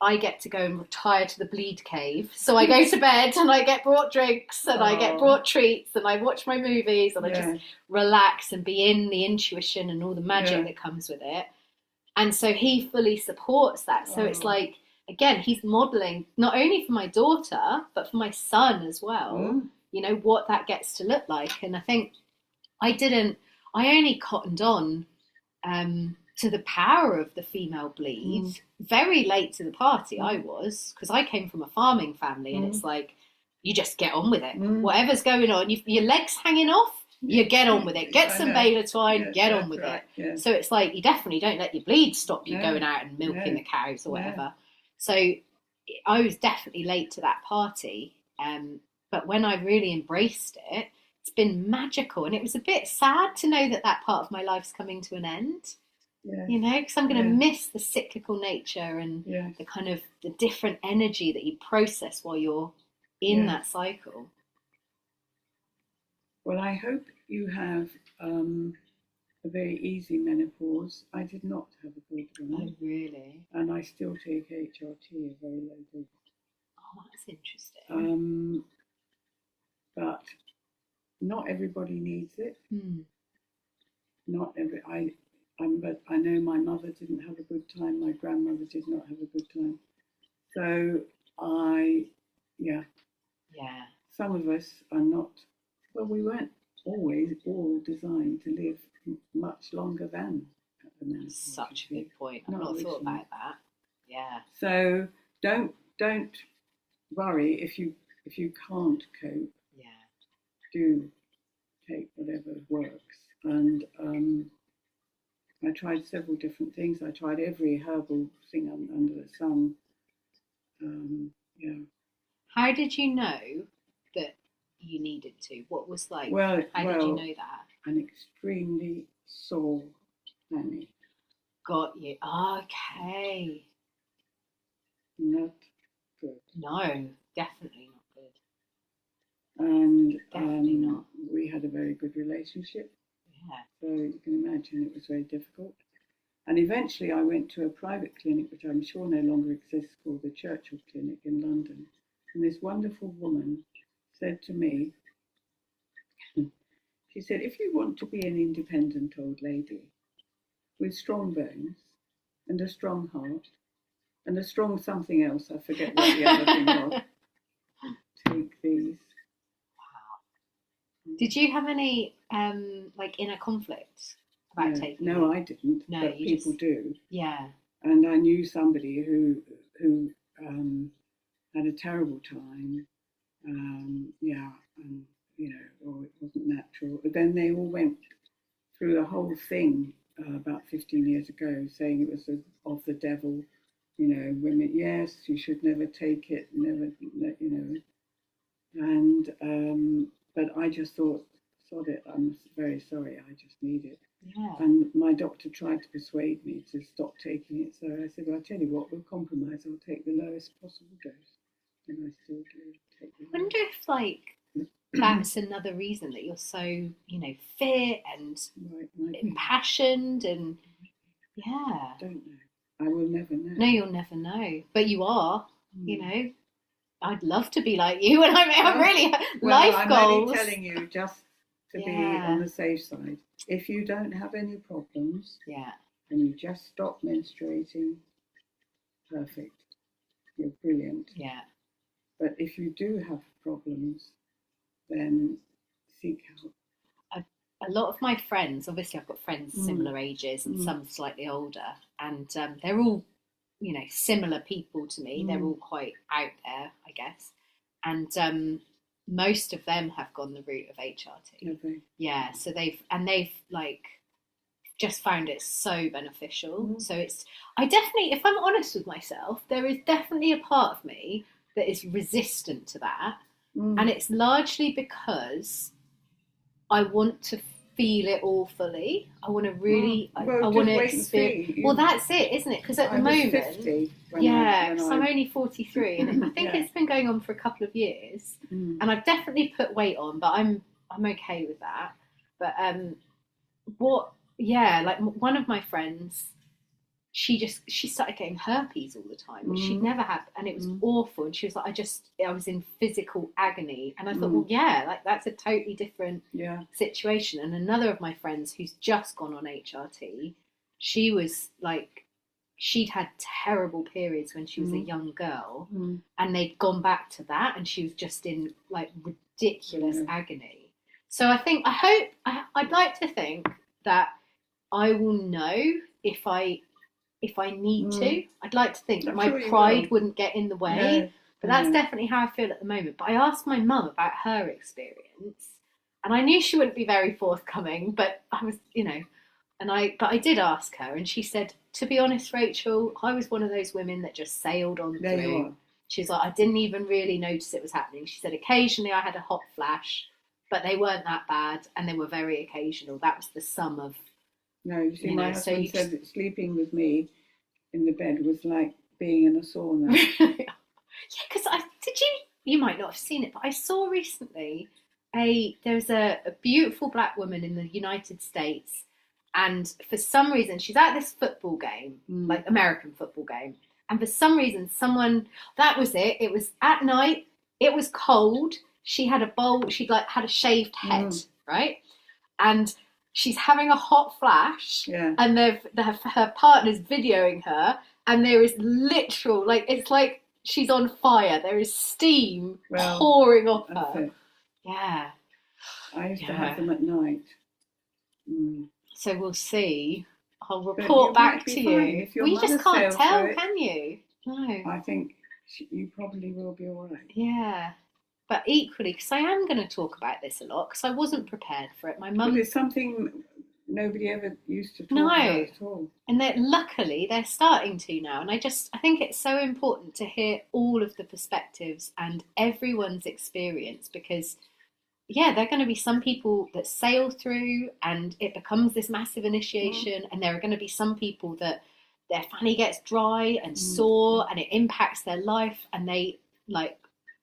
I get to go and retire to the bleed cave. So I go to bed and I get brought drinks and I get brought treats and I watch my movies and I just relax and be in the intuition and all the magic that comes with it. And so he fully supports that. So it's like, again, he's modeling not only for my daughter, but for my son as well, you know, what that gets to look like. And I think I only cottoned on to the power of the female bleed very late to the party. I was, because I came from a farming family, and it's like you just get on with it. Whatever's going on, your legs hanging off, you get on with it. Get some Baylor twine, get on with it. Yeah. So it's like you definitely don't let your bleed stop you going out and milking the cows or whatever. So I was definitely late to that party, but when I really embraced it, it's been magical. And it was a bit sad to know that that part of my life's coming to an end. You know, because I'm going to miss the cyclical nature and the kind of the different energy that you process while you're in that cycle. Well, I hope you have a very easy menopause. I did not have a good one. Oh, really? And I still take HRT, a very low dose. Oh, that's interesting. But not everybody needs it. But I know my mother didn't have a good time. My grandmother did not have a good time. So some of us are not. Well, we weren't always all designed to live much longer than at the menopause. Such a good point. I've not thought about that. Yeah. So don't worry if you can't cope. Yeah. Do take whatever works. And I tried several different things. I tried every herbal thing under the sun. How did you know that you needed to? What was like? How did you know that? An extremely sore nanny. Got you. Okay. Not good. No, definitely not good. And definitely not. We had a very good relationship. Yeah. So you can imagine it was very difficult. And eventually I went to a private clinic, which I'm sure no longer exists, called the Churchill Clinic in London. And this wonderful woman said to me, she said, if you want to be an independent old lady with strong bones and a strong heart and a strong something else, I forget what the other thing was, take these. Wow. Did you have any like inner conflict about taking it? No, I didn't. No, but people do. Yeah. And I knew somebody who had a terrible time. And it wasn't natural. But then they all went through a whole thing about 15 years ago, saying it was of the devil. You know, women. Yes, you should never take it. Never. You know. And but I just thought, sod it. I'm very sorry. I just need it. Yeah. And my doctor tried to persuade me to stop taking it. So I said, well, I'll tell you what, we'll compromise. I'll take the lowest possible dose. And I still do take the lowest. I wonder if, like, that's another reason that you're so, you know, fit and impassioned and, I don't know. I will never know. No, you'll never know. But you are, you know. I'd love to be like you. And I'm really, life goals. I'm only telling you just to be on the safe side. If you don't have any problems, and you just stop menstruating, perfect. You're brilliant. Yeah. But if you do have problems, then seek help. A lot of my friends, obviously I've got friends similar ages and some slightly older, and they're all, you know, similar people to me. They're all quite out there, I guess. And most of them have gone the route of HRT. Okay. Yeah, so they've like just found it so beneficial. So I definitely, if I'm honest with myself, there is definitely a part of me that is resistant to that. And it's largely because I want to feel it all fully. I want to really, I want to experience. Well, that's it, isn't it? Because at the moment, 50 because I'm only 43, and I think it's been going on for a couple of years, and I've definitely put weight on, but I'm okay with that. But like one of my friends, she started getting herpes all the time, which she'd never had, and it was awful. And she was like, I was in physical agony. And I thought, well, like that's a totally different situation. And another of my friends who's just gone on HRT, she was like, she'd had terrible periods when she was a young girl, and they'd gone back to that, and she was just in like ridiculous agony. So I'd like to think that I will know if I need to. I'd like to think that my pride wouldn't get in the way, but that's definitely how I feel at the moment. But I asked my mum about her experience, and I knew she wouldn't be very forthcoming, but I was, but I did ask her, and she said, to be honest, Rachel, I was one of those women that just sailed on through. She's like, I didn't even really notice it was happening. She said, occasionally I had a hot flash, but they weren't that bad, and they were very occasional. That was the sum of. No, you see, my husband said that sleeping with me in the bed was like being in a sauna. Because you might not have seen it, but I saw recently there's a beautiful black woman in the United States, and for some reason she's at this football game, like American football game, and for some reason that was it was at night, it was cold, she had a bowl, she'd like had a shaved head, right? And she's having a hot flash, and her partner's videoing her, and there is literal, like, it's like she's on fire. There is steam pouring off her. It. Yeah. I used to have them at night. So we'll see. I'll report back to you. Well, you just can't tell, can you? No. I think you probably will be all right. Yeah. But equally, because I am going to talk about this a lot, because I wasn't prepared for it. My mum. Well, it's something nobody ever used to talk about at all. And luckily they're starting to now. And I think it's so important to hear all of the perspectives and everyone's experience, because there are going to be some people that sail through and it becomes this massive initiation, and there are going to be some people that their fanny gets dry and sore, and it impacts their life, and they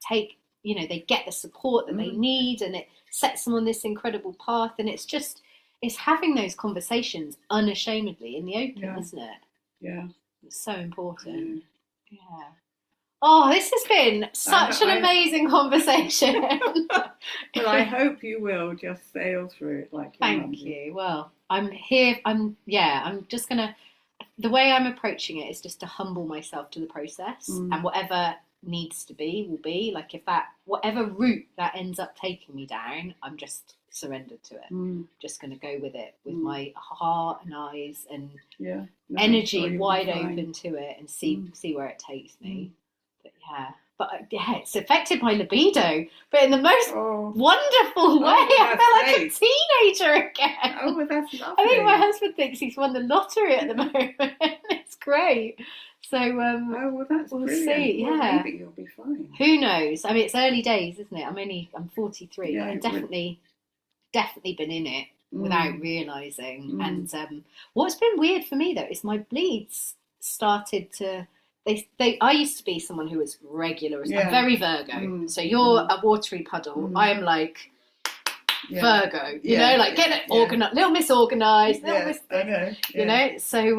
take. They get the support that they need, and it sets them on this incredible path. And it's having those conversations unashamedly in the open, isn't it? Yeah. It's so important. Yeah. Oh, this has been such an amazing conversation. Well, I hope you will just sail through it like your Thank you. Well, I'm here. I'm just going to, the way I'm approaching it is just to humble myself to the process, and whatever needs to be will be, like, if that whatever route that ends up taking me down, I'm just surrendered to it. Just going to go with it with my heart and eyes and energy wide open to it, and see where it takes me. But it's affected my libido, but in the most wonderful way. I feel like a teenager again. Oh, well, that's lovely. I think my husband thinks he's won the lottery at the moment. It's great. So that's we'll brilliant. see. Well, maybe you'll be fine. Who knows? I mean, it's early days, isn't it? I'm 43. Yeah, I've definitely been in it without realising. And what's been weird for me though is my bleeds started to. I used to be someone who was regular. I'm very Virgo. So you're a watery puddle. I am like Virgo. You know, like get it organised, little misorganised, little miss. You know. So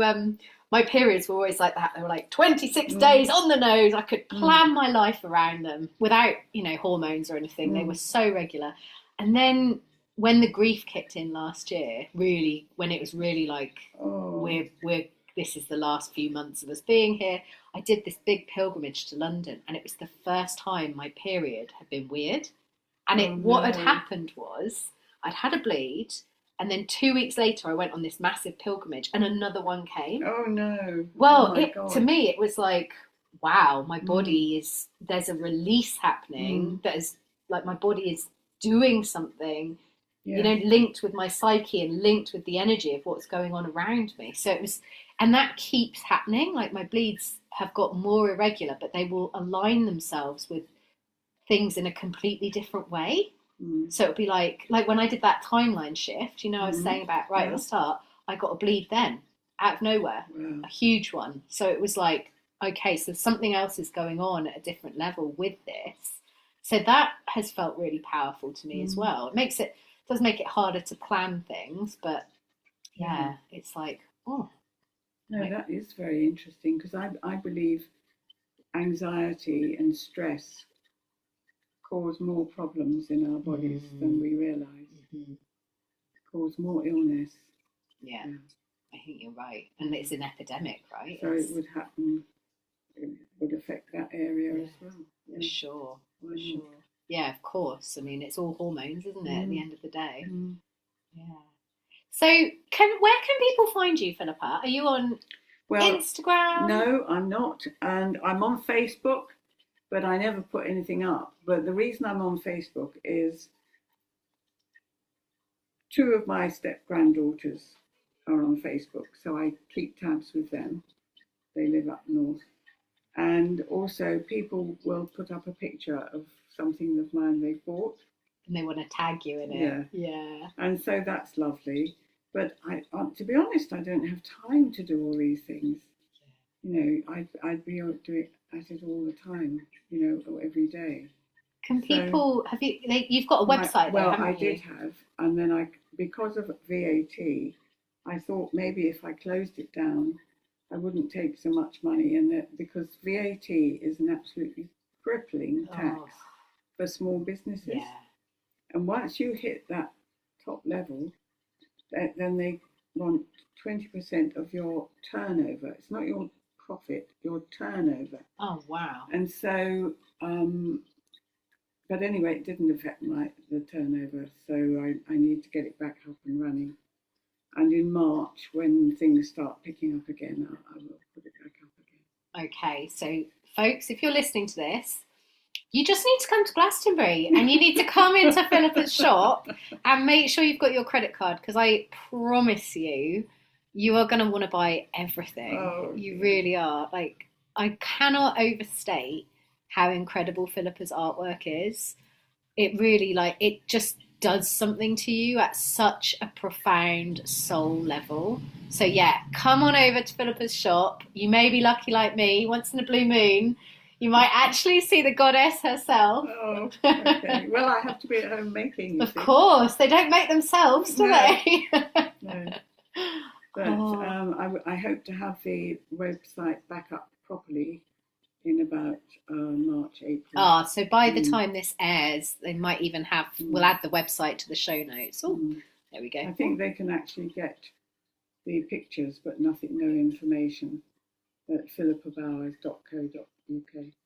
my periods were always like that. They were like 26 days on the nose. I could plan my life around them without, hormones or anything. They were so regular. And then when the grief kicked in last year, really, when it was really like, this is the last few months of us being here, I did this big pilgrimage to London, and it was the first time my period had been weird. And what had happened was I'd had a bleed, and then 2 weeks later I went on this massive pilgrimage, and another one came. Oh no. Well, to me it was like, wow, my body there's a release happening that is like, my body is doing something you know, linked with my psyche and linked with the energy of what's going on around me. So it was, and that keeps happening. Like my bleeds have got more irregular, but they will align themselves with things in a completely different way. So it'd be like when I did that timeline shift, you know, I was saying about right at the start, I got a bleed then out of nowhere, a huge one. So it was like, okay, so something else is going on at a different level with this. So that has felt really powerful to me as well. It does make it harder to plan things, but yeah, it's like, oh. No, that is very interesting, because I believe anxiety and stress cause more problems in our bodies than we realise. Cause more illness. Yeah, I think you're right. And it's an epidemic, right? So it would happen, it would affect that area as well. For sure, for sure. Yeah, of course. I mean, it's all hormones, isn't it, at the end of the day? Yeah. So where can people find you, Philippa? Are you on Instagram? No, I'm not. And I'm on Facebook, but I never put anything up. But the reason I'm on Facebook is 2 of my step-granddaughters are on Facebook, so I keep tabs with them. They live up north. And also people will put up a picture of something of mine they bought. And they want to tag you in it. Yeah. And so that's lovely. But to be honest, I don't have time to do all these things. You know, I'd be doing it all the time, you know, every day. Can people, you've got a website there, haven't you? Well, I did have, and then because of VAT, I thought maybe if I closed it down, I wouldn't take so much money, and that because VAT is an absolutely crippling tax for small businesses. Yeah. And once you hit that top level, then they want 20% of your turnover. It's not your profit, your turnover. Oh, wow. And so, but anyway, it didn't affect the turnover, so I need to get it back up and running. And in March, when things start picking up again, I will put it back up again. Okay, so folks, if you're listening to this, you just need to come to Glastonbury and you need to come into Philippa's shop and make sure you've got your credit card, because I promise you are going to want to buy everything. Oh, you really are. Like, I cannot overstate how incredible Philippa's artwork is. It really, it just does something to you at such a profound soul level. So yeah, come on over to Philippa's shop. You may be lucky like me, once in a blue moon, you might actually see the goddess herself. Oh, okay. Well, I have to be at home making. Of course, they don't make themselves, do they? No. But I hope to have the website back up properly in about March, April. So by the time this airs, they might even we'll add the website to the show notes. Oh, there we go. I think they can actually get the pictures, but no information at philippabowers.co.uk.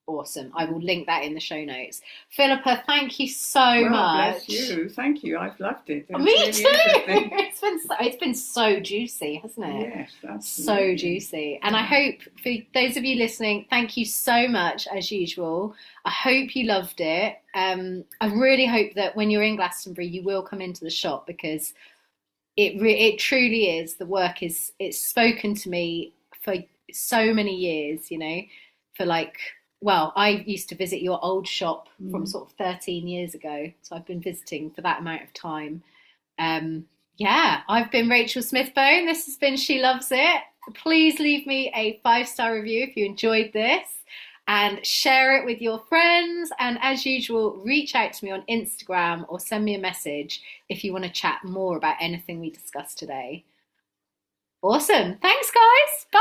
Awesome. I will link that in the show notes. Philippa, thank you so much. Bless you. Thank you. I've loved it. Me really too. It's been so juicy, hasn't it? Yes, absolutely. So juicy. And I hope, for those of you listening, thank you so much, as usual. I hope you loved it. I really hope that when you're in Glastonbury, you will come into the shop, because it truly is. The work it's spoken to me for so many years, you know, for I used to visit your old shop from sort of 13 years ago. So I've been visiting for that amount of time. I've been Rachel Smithbone. This has been She Loves It. Please leave me a 5-star review if you enjoyed this, and share it with your friends. And as usual, reach out to me on Instagram or send me a message if you want to chat more about anything we discussed today. Awesome. Thanks, guys. Bye.